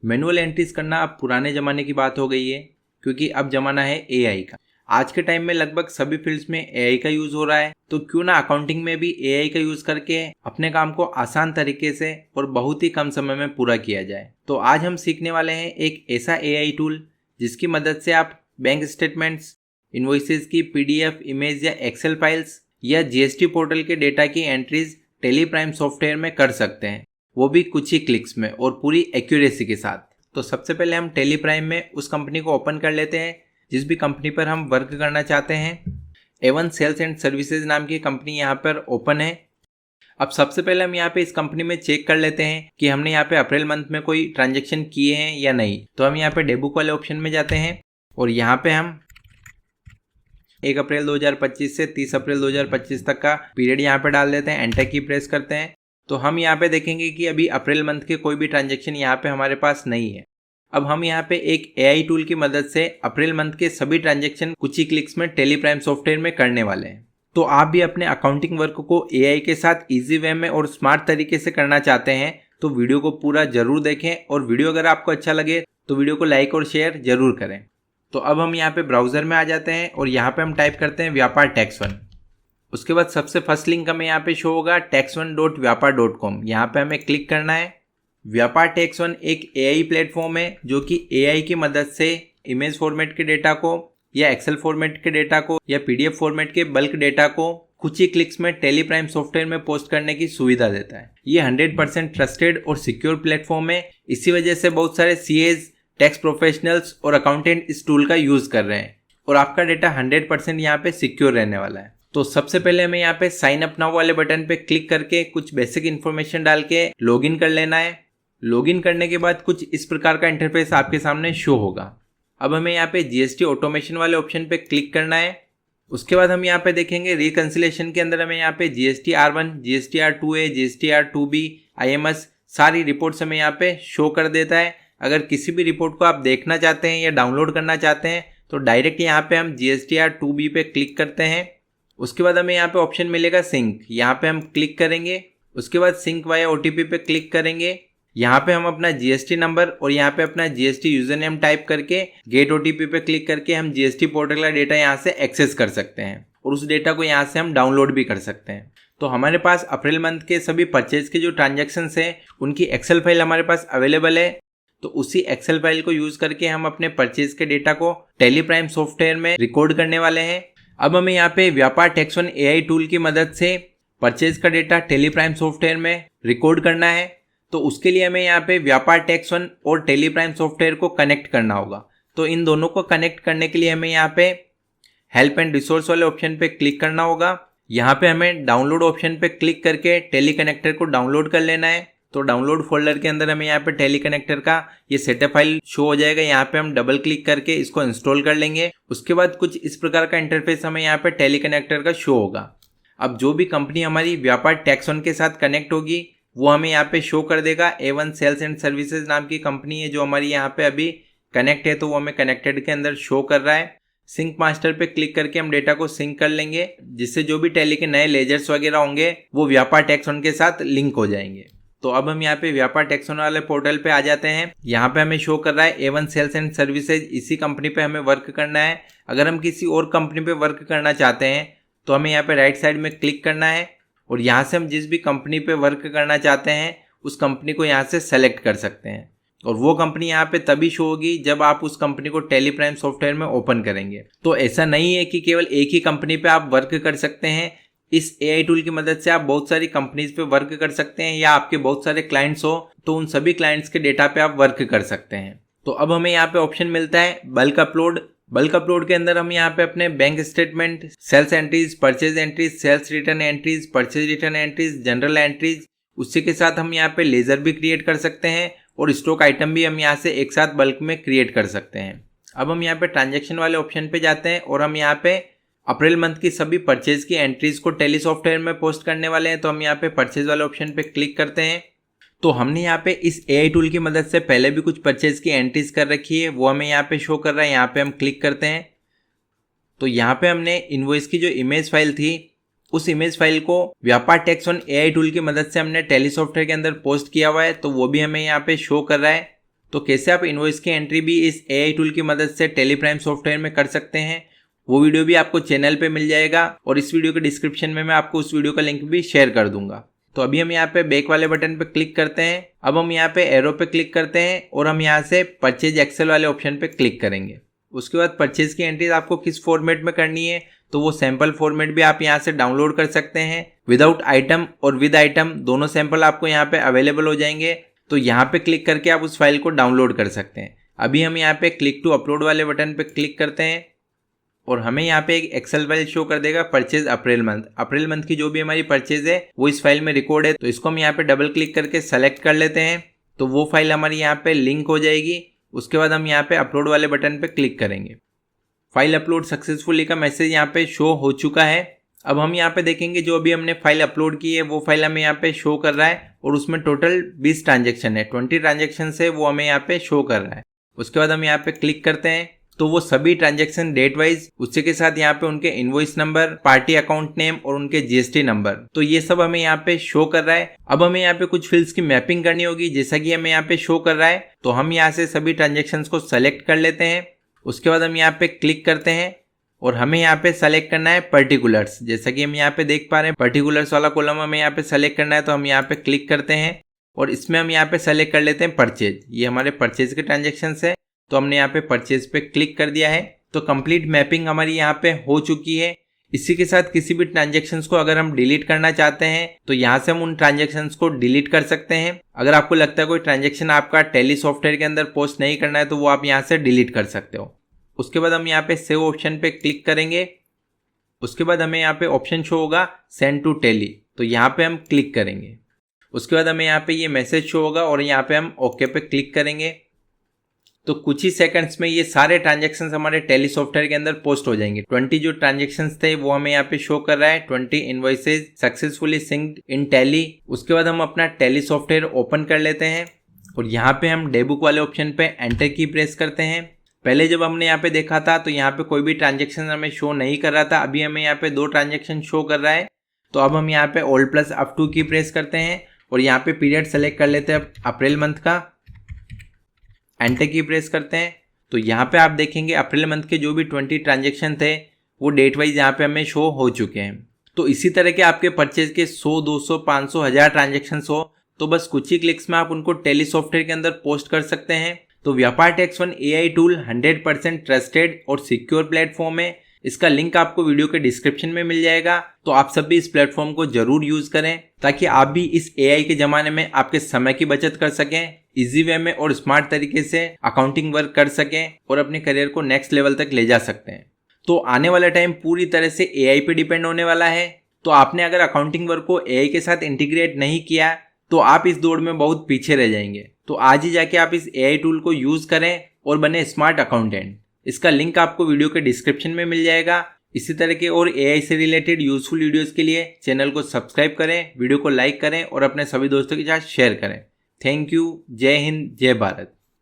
Manual entries करना अब पुराने ज़माने की बात हो गई है, क्योंकि अब ज़माना है एआई का। आज के टाइम में लगभग सभी फील्ड्स में एआई का यूज़ हो रहा है, तो क्यों ना अकाउंटिंग में भी एआई का यूज़ करके अपने काम को आसान तरीके से और बहुत ही कम समय में पूरा किया जाए। तो आज हम सीखने वाले हैं एक ऐसा एआई टूल जिसकी मदद से आप बैंक स्टेटमेंट्स, इनवॉइसेस की पीडीएफ, इमेज या एक्सेल फाइल्स या जीएसटी पोर्टल के डेटा की एंट्रीज टेली प्राइम सॉफ्टवेयर में कर सकते हैं, वो भी कुछ ही क्लिक्स में और पूरी एक्यूरेसी के साथ। तो सबसे पहले हम टेली प्राइम में उस कंपनी को ओपन कर लेते हैं जिस भी कंपनी पर हम वर्क करना चाहते हैं। A1 सेल्स एंड सर्विसेज नाम की कंपनी यहाँ पर ओपन है। अब सबसे पहले हम यहाँ पे इस कंपनी में चेक कर लेते हैं कि हमने यहाँ पे अप्रैल मंथ में कोई ट्रांजेक्शन किए हैं या नहीं। तो हम यहाँ पे डेबुक वाले ऑप्शन में जाते हैं और यहाँ पे हम 1 अप्रैल 2025 से 30 अप्रैल 2025 तक का पीरियड यहाँ पे डाल देते हैं, एंटर की प्रेस करते हैं। तो हम यहाँ पे देखेंगे कि अभी अप्रैल मंथ के कोई भी ट्रांजैक्शन यहाँ पे हमारे पास नहीं है। अब हम यहाँ पे एक एआई टूल की मदद से अप्रैल मंथ के सभी ट्रांजैक्शन कुछ ही क्लिक्स में टेली प्राइम सॉफ्टवेयर में करने वाले हैं। तो आप भी अपने अकाउंटिंग वर्क को एआई के साथ इजी वे में और स्मार्ट तरीके से करना चाहते हैं तो वीडियो को पूरा जरूर देखें, और वीडियो अगर आपको अच्छा लगे तो वीडियो को लाइक और शेयर जरूर करें। तो अब हम यहाँ पे ब्राउजर में आ जाते हैं और यहाँ पे हम टाइप करते हैं व्यापार टैक्स वन। उसके बाद सबसे फर्स्ट लिंक हमें यहाँ पे शो होगा tax1.vyapar.com। यहाँ पे हमें क्लिक करना है। व्यापार टैक्स वन एक एआई प्लेटफॉर्म है जो कि एआई की मदद से इमेज फॉर्मेट के डेटा को या एक्सेल फॉर्मेट के डेटा को या पीडीएफ फॉर्मेट के बल्क डेटा को कुछ ही क्लिक्स में टेली प्राइम सॉफ्टवेयर में पोस्ट करने की सुविधा देता है। ये 100% ट्रस्टेड और सिक्योर प्लेटफॉर्म है। इसी वजह से बहुत सारे सीएज, टैक्स प्रोफेशनल्स और अकाउंटेंट इस टूल का यूज कर रहे हैं और आपका डेटा 100% यहाँ पे सिक्योर रहने वाला है। तो सबसे पहले हमें यहाँ पे साइन अप नाउ वाले बटन पे क्लिक करके कुछ बेसिक इन्फॉर्मेशन डाल के लॉगिन कर लेना है। लॉगिन करने के बाद कुछ इस प्रकार का इंटरफेस आपके सामने शो होगा। अब हमें यहाँ पे जीएसटी ऑटोमेशन वाले ऑप्शन पे क्लिक करना है। उसके बाद हम यहाँ पे देखेंगे रिकंसिलेशन के अंदर हमें यहाँ पे GST R1, GST R2A, GST R2B, IMS सारी रिपोर्ट्स हमें यहाँ पे शो कर देता है। अगर किसी भी रिपोर्ट को आप देखना चाहते हैं या डाउनलोड करना चाहते हैं तो डायरेक्ट यहाँ पे हम जीएसटी R2B पे क्लिक करते हैं। उसके बाद हमें यहाँ पे ऑप्शन मिलेगा सिंक, यहाँ पे हम क्लिक करेंगे। उसके बाद सिंक वाया ओटीपी पे क्लिक करेंगे। यहाँ पे हम अपना जीएसटी नंबर और यहाँ पे अपना जीएसटी यूजर नेम टाइप करके गेट ओटीपी पे क्लिक करके हम जीएसटी पोर्टल का डेटा यहाँ से एक्सेस कर सकते हैं और उस डेटा को यहाँ से हम डाउनलोड भी कर सकते हैं। तो हमारे पास अप्रैल मंथ के सभी परचेज के जो ट्रांजेक्शन्स हैं उनकी एक्सेल फाइल हमारे पास अवेलेबल है। तो उसी एक्सेल फाइल को यूज करके हम अपने परचेज के डेटा को टेली प्राइम सॉफ्टवेयर में रिकॉर्ड करने वाले हैं। अब हमें यहाँ पे व्यापार टैक्स वन एआई टूल की मदद से परचेज का डेटा टेली प्राइम सॉफ्टवेयर में रिकॉर्ड करना है। तो उसके लिए हमें यहाँ पे व्यापार टैक्स वन और टेली प्राइम सॉफ्टवेयर को कनेक्ट करना होगा। तो इन दोनों को कनेक्ट करने के लिए हमें यहाँ पे हेल्प एंड रिसोर्स वाले ऑप्शन पे क्लिक करना होगा। यहाँ पे हमें डाउनलोड ऑप्शन पे क्लिक करके टेली कनेक्टर को डाउनलोड कर लेना है। तो डाउनलोड फोल्डर के अंदर हमें यहाँ पे टेली कनेक्टर का ये सेटअप फाइल शो हो जाएगा। यहाँ पे हम डबल क्लिक करके इसको इंस्टॉल कर लेंगे। उसके बाद कुछ इस प्रकार का इंटरफेस हमें यहाँ पे टेली कनेक्टर का शो होगा। अब जो भी कंपनी हमारी व्यापार टैक्स वन के साथ कनेक्ट होगी वो हमें यहाँ पे शो कर देगा। A1 सेल्स एंड सर्विसेज नाम की कंपनी है जो हमारी यहाँ पे अभी कनेक्ट है, तो वो हमें कनेक्टेड के अंदर शो कर रहा है। सिंक मास्टर पे क्लिक करके हम डेटा को सिंक कर लेंगे, जिससे जो भी टैली के नए लेजर्स वगैरह होंगे वो व्यापार टैक्स वन के साथ लिंक हो जाएंगे। तो अब हम यहाँ पे व्यापार टैक्स वन वाले पोर्टल पे आ जाते हैं। यहाँ पे हमें शो कर रहा है A1 सेल्स एंड सर्विसेज, इसी कंपनी पे हमें वर्क करना है। अगर हम किसी और कंपनी पे वर्क करना चाहते हैं तो हमें यहाँ पे राइट साइड में क्लिक करना है और यहाँ से हम जिस भी कंपनी पे वर्क करना चाहते हैं उस कंपनी को यहाँ से सेलेक्ट कर सकते हैं। और वो कंपनी यहाँ पे तभी शो होगी जब आप उस कंपनी को टेली प्राइम सॉफ्टवेयर में ओपन करेंगे। तो ऐसा नहीं है कि केवल एक ही कंपनी पे आप वर्क कर सकते हैं। इस एआई टूल की मदद से आप बहुत सारी कंपनीज पे वर्क कर सकते हैं, या आपके बहुत सारे क्लाइंट्स हो तो उन सभी क्लाइंट्स के डेटा पे आप वर्क कर सकते हैं। तो अब हमें यहाँ पे ऑप्शन मिलता है बल्क अपलोड। बल्क अपलोड के अंदर हम यहाँ पे अपने bank statement, sales entries, purchase entries, sales return entries, purchase return entries, journal entries, उसी के साथ हम यहाँ पे लेजर भी क्रिएट कर सकते हैं और स्टॉक आइटम भी हम यहाँ से एक साथ बल्क में क्रिएट कर सकते हैं। अब हम यहाँ पे ट्रांजेक्शन वाले ऑप्शन पे जाते हैं और हम यहाँ पे अप्रैल मंथ की सभी परचेज की एंट्रीज को टेली सॉफ्टवेयर में पोस्ट करने वाले हैं। तो हम यहाँ पे परचेज वाले ऑप्शन पे क्लिक करते हैं। तो हमने यहाँ पे इस एआई टूल की मदद से पहले भी कुछ परचेज की एंट्रीज कर रखी है, वो हमें यहाँ पे शो कर रहा है। यहाँ पे हम क्लिक करते हैं तो यहाँ पे हमने इनवॉइस की जो इमेज फाइल थी उस इमेज फाइल को व्यापार टैक्स वन एआई टूल की मदद से हमने टेली सॉफ्टवेयर के अंदर पोस्ट किया हुआ है, तो वो भी हमें यहाँ पे शो कर रहा है। तो कैसे आप इनवॉइस की एंट्री भी इस AI टूल की मदद से टैली प्राइम सॉफ्टवेयर में कर सकते हैं, वो वीडियो भी आपको चैनल पे मिल जाएगा और इस वीडियो के डिस्क्रिप्शन में मैं आपको उस वीडियो का लिंक भी शेयर कर दूंगा। तो अभी हम यहाँ पे बैक वाले बटन पे क्लिक करते हैं। अब हम यहाँ पे एरो पे क्लिक करते हैं और हम यहाँ से परचेज एक्सेल वाले ऑप्शन पे क्लिक करेंगे। उसके बाद परचेज की एंट्रीज आपको किस फॉर्मेट में करनी है, तो वो सैंपल फॉर्मेट भी आप यहाँ से डाउनलोड कर सकते हैं। विदाउट आइटम और विद आइटम दोनों सैंपल आपको यहाँ पे अवेलेबल हो जाएंगे। तो यहाँ पे क्लिक करके आप उस फाइल को डाउनलोड कर सकते हैं। अभी हम यहाँ पे क्लिक टू अपलोड वाले बटन पे क्लिक करते हैं और हमें यहाँ पे एक एक्सेल फाइल शो कर देगा परचेज अप्रैल मंथ की जो भी हमारी परचेज है वो इस फाइल में रिकॉर्ड है। तो इसको हम यहाँ पे डबल क्लिक करके सेलेक्ट कर लेते हैं, तो वो फाइल हमारी यहाँ पे लिंक हो जाएगी। उसके बाद हम यहाँ पे अपलोड वाले बटन पे क्लिक करेंगे। फाइल अपलोड सक्सेसफुली का मैसेज यहाँ पे शो हो चुका है। अब हम यहाँ पे देखेंगे जो अभी हमने फाइल अपलोड की है वो फाइल हमें यहाँ पे शो कर रहा है और उसमें टोटल 20 ट्रांजेक्शन है, 20 ट्रांजेक्शन है वो हमें यहाँ पे शो कर रहा है। उसके बाद हम यहाँ पे क्लिक करते हैं तो वो सभी ट्रांजेक्शन डेट वाइज, उसी के साथ यहाँ पे उनके invoice number, party account name और उनके GST नंबर, तो ये सब हमें यहाँ पे शो कर रहा है। अब हमें यहाँ पे कुछ फील्ड्स की मैपिंग करनी होगी जैसा कि हमें यहाँ पे शो कर रहा है। तो हम यहाँ से सभी ट्रांजेक्शन को सेलेक्ट कर लेते हैं। उसके बाद हम यहाँ पे क्लिक करते हैं और हमें यहाँ पे सेलेक्ट करना है पर्टिकुलर्स। जैसा कि हम यहाँ पे देख पा रहे हैं पर्टिकुलर्स वाला कॉलम हमें यहाँ पे सेलेक्ट करना है। तो हम यहाँ पे क्लिक करते हैं और इसमें हम यहाँ पे सेलेक्ट कर लेते हैं परचेज। ये हमारे परचेज के ट्रांजेक्शन है, तो हमने यहाँ पे परचेज पे क्लिक कर दिया है। तो कंप्लीट मैपिंग हमारी यहाँ पे हो चुकी है। इसी के साथ किसी भी ट्रांजेक्शन्स को अगर हम डिलीट करना चाहते हैं तो यहाँ से हम उन ट्रांजेक्शन्स को डिलीट कर सकते हैं। अगर आपको लगता है कोई ट्रांजेक्शन आपका टैली सॉफ्टवेयर के अंदर पोस्ट नहीं करना है तो वो आप यहाँ से डिलीट कर सकते हो। उसके बाद हम यहाँ पे सेव ऑप्शन पे क्लिक करेंगे। उसके बाद हमें यहाँ पे ऑप्शन शो होगा सेंड टू टैली, तो यहाँ पे हम क्लिक करेंगे। उसके बाद हमें यहाँ पे ये मैसेज शो होगा और यहाँ पे हम ओके पे क्लिक करेंगे। तो कुछ ही सेकंड्स में ये सारे ट्रांजेक्शन्स हमारे टैली सॉफ्टवेयर के अंदर पोस्ट हो जाएंगे। 20 जो ट्रांजेक्शन्स थे वो हमें यहाँ पे शो कर रहा है, 20 इनवॉइसेज सक्सेसफुली सिंक्ड इन टैली। उसके बाद हम अपना टैली सॉफ्टवेयर ओपन कर लेते हैं और यहाँ पे हम डेबुक वाले ऑप्शन पे एंटर की प्रेस करते हैं। पहले जब हमने यहाँ पे देखा था तो यहाँ पे कोई भी ट्रांजेक्शन हमें शो नहीं कर रहा था, अभी हमें यहाँ पे 2 ट्रांजेक्शन शो कर रहा है। तो अब हम यहाँ पे ऑल प्लस अप टू की प्रेस करते हैं और यहाँ पे पीरियड सेलेक्ट कर लेते हैं अप्रैल मंथ का, एंटर की प्रेस करते हैं। तो यहाँ पे आप देखेंगे अप्रैल मंथ के जो भी 20 ट्रांजेक्शन थे वो डेट वाइज यहाँ पे हमें शो हो चुके हैं। तो इसी तरह के आपके परचेज के 100, 200, 500, 1000 ट्रांजेक्शन हो तो बस कुछ ही क्लिक्स में आप उनको टैली सॉफ्टवेयर के अंदर पोस्ट कर सकते हैं। तो व्यापार tax one AI tool 100% trusted और सिक्योर प्लेटफॉर्म है। इसका लिंक आपको वीडियो के डिस्क्रिप्शन में मिल जाएगा। तो आप सब भी इस प्लेटफॉर्म को जरूर यूज करें ताकि आप भी इस AI के जमाने में आपके समय की बचत कर सकें, इजी वे में और स्मार्ट तरीके से अकाउंटिंग वर्क कर सकें और अपने करियर को नेक्स्ट लेवल तक ले जा सकते हैं। तो आने वाला टाइम पूरी तरह से AI पे डिपेंड होने वाला है। तो आपने अगर अकाउंटिंग वर्क को AI के साथ इंटीग्रेट नहीं किया तो आप इस दौड़ में बहुत पीछे रह जाएंगे। तो आज ही जाके आप इस AI टूल को यूज करें और बने स्मार्ट अकाउंटेंट। इसका लिंक आपको वीडियो के डिस्क्रिप्शन में मिल जाएगा। इसी तरह के और AI से रिलेटेड यूजफुल वीडियोस के लिए चैनल को सब्सक्राइब करें, वीडियो को लाइक करें और अपने सभी दोस्तों के साथ शेयर करें। Thank you. जय हिंद, जय भारत।